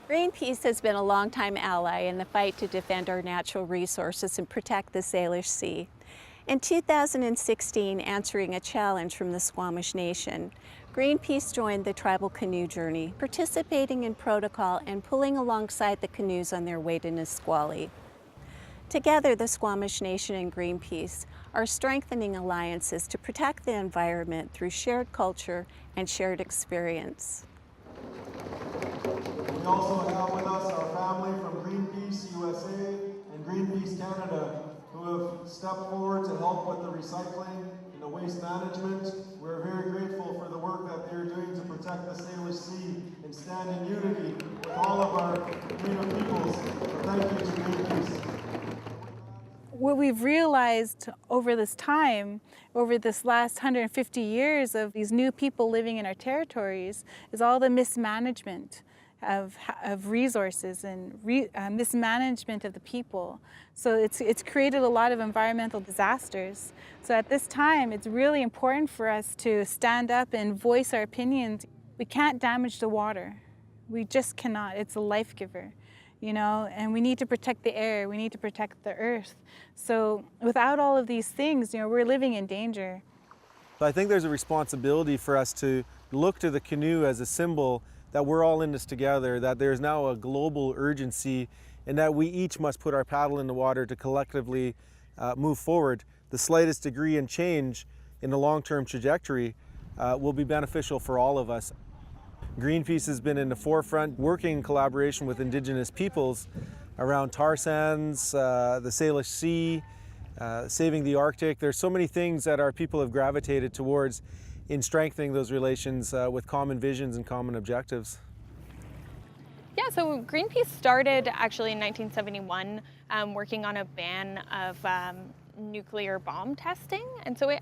Greenpeace has been a longtime ally in the fight to defend our natural resources and protect the Salish Sea. In 2016, answering a challenge from the Squamish Nation, Greenpeace joined the tribal canoe journey, participating in protocol and pulling alongside the canoes on their way to Nisqually. Together, the Squamish Nation and Greenpeace are strengthening alliances to protect the environment through shared culture and shared experience. We also have with us our family from Greenpeace USA and Greenpeace Canada who have stepped forward to help with the recycling and the waste management. We're very grateful for the work that they're doing to protect the Salish Sea and stand in unity with all of our Native peoples. So thank you to Greenpeace. What we've realized over this time, over this last 150 years of these new people living in our territories, is all the mismanagement of resources and mismanagement of the people. So it's created a lot of environmental disasters. So at this time, it's really important for us to stand up and voice our opinions. We can't damage the water. We just cannot. It's a life giver. You know, and we need to protect the air, we need to protect the earth. So without all of these things, you know, we're living in danger. So I think there's a responsibility for us to look to the canoe as a symbol that we're all in this together, that there's now a global urgency, and that we each must put our paddle in the water to collectively move forward. The slightest degree in change in the long-term trajectory will be beneficial for all of us. Greenpeace has been in the forefront, working in collaboration with Indigenous peoples around tar sands, the Salish Sea, saving the Arctic. There's so many things that our people have gravitated towards in strengthening those relations with common visions and common objectives. Yeah, so Greenpeace started actually in 1971 working on a ban of nuclear bomb testing. And so it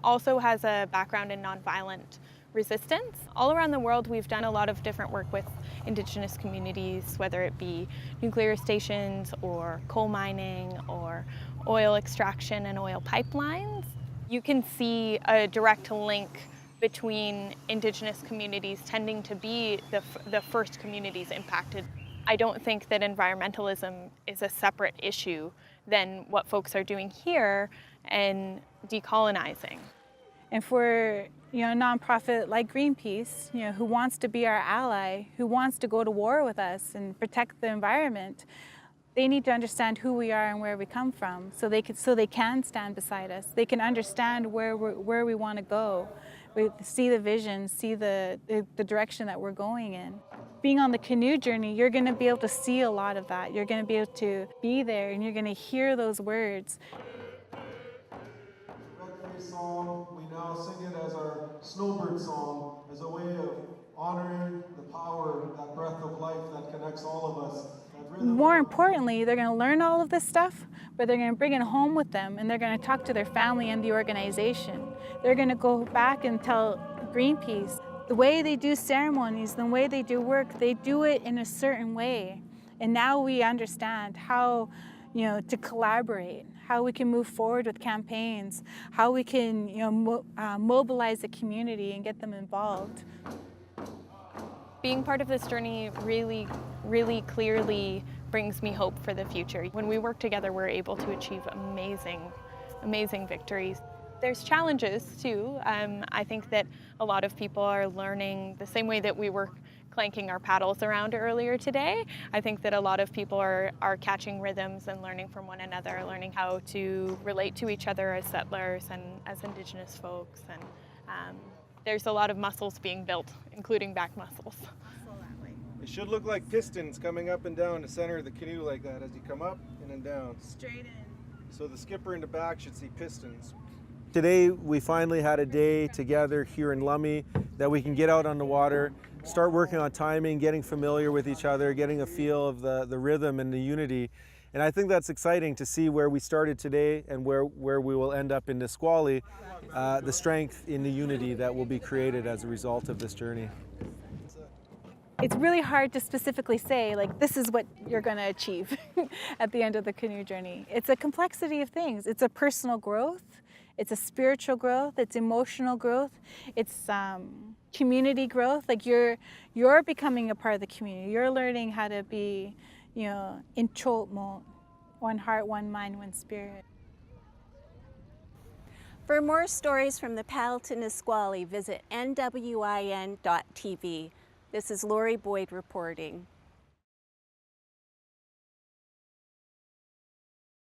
also has a background in nonviolent resistance. All around the world, we've done a lot of different work with Indigenous communities, whether it be nuclear stations or coal mining or oil extraction and oil pipelines. You can see a direct link between Indigenous communities tending to be the first communities impacted. I don't think that environmentalism is a separate issue than what folks are doing here and decolonizing. And for a nonprofit like Greenpeace, who wants to be our ally, who wants to go to war with us and protect the environment, they need to understand who we are and where we come from, so they can stand beside us. They can understand where we want to go, see the vision, see the direction that we're going in. Being on the canoe journey, you're going to be able to see a lot of that. You're going to be able to be there, and you're going to hear those words. Song, we now sing it as our snowbird song, as a way of honoring the power, that breath of life that connects all of us. More importantly, they're going to learn all of this stuff, but they're going to bring it home with them, and they're going to talk to their family and the organization. They're going to go back and tell Greenpeace the way they do ceremonies, the way they do work, they do it in a certain way. And now we understand how to collaborate, how we can move forward with campaigns, how we can mobilize the community and get them involved. Being part of this journey really, really clearly brings me hope for the future. When we work together, we're able to achieve amazing victories. There's challenges too. I think that a lot of people are learning the same way that we were clanking our paddles around earlier today. I think that a lot of people are catching rhythms and learning from one another, learning how to relate to each other as settlers and as Indigenous folks. And there's a lot of muscles being built, including back muscles. It should look like pistons coming up and down the center of the canoe like that as you come up and then down. Straight in. So the skipper in the back should see pistons. Today we finally had a day together here in Lummi that we can get out on the water, start working on timing, getting familiar with each other, getting a feel of the rhythm and the unity. And I think that's exciting to see where we started today and where we will end up in Nisqually, the strength in the unity that will be created as a result of this journey. It's really hard to specifically say, like, this is what you're going to achieve at the end of the canoe journey. It's a complexity of things. It's a personal growth. It's a spiritual growth. It's emotional growth. It's community growth. Like you're becoming a part of the community. You're learning how to be, in Choltmo, one heart, one mind, one spirit. For more stories from the Paddle to Nisqually, visit nwin.tv. This is Lori Boyd reporting.